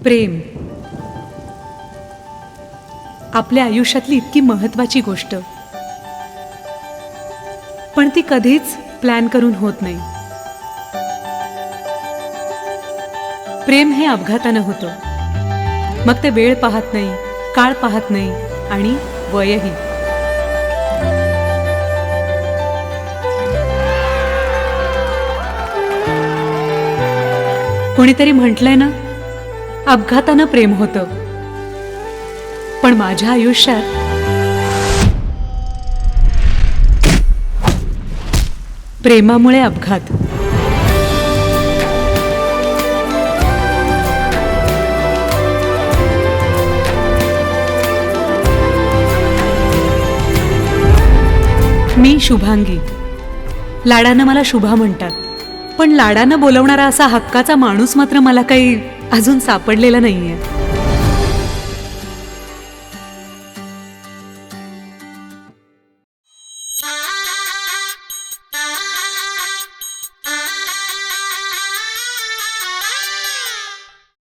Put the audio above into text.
प्रेम आपल्या आयुष्यातली इतकी महत्त्वाची गोष्ट, पण ती कधीच प्लॅन करून होत नाही. प्रेम हे अपघातानं होतं. मग ते वेळ पाहत नाही, काळ पाहत नाही आणि वयही. कोणीतरी म्हटलंय ना, अपघातानं प्रेम होतं. पण माझ्या आयुष्यात प्रेमामुळे अपघात. मी शुभांगी. लाडानं मला शुभा म्हणतात. पण लाडानं बोलवणारा असा हक्काचा माणूस मात्र मला काही अजून सापडलेला नाहीये.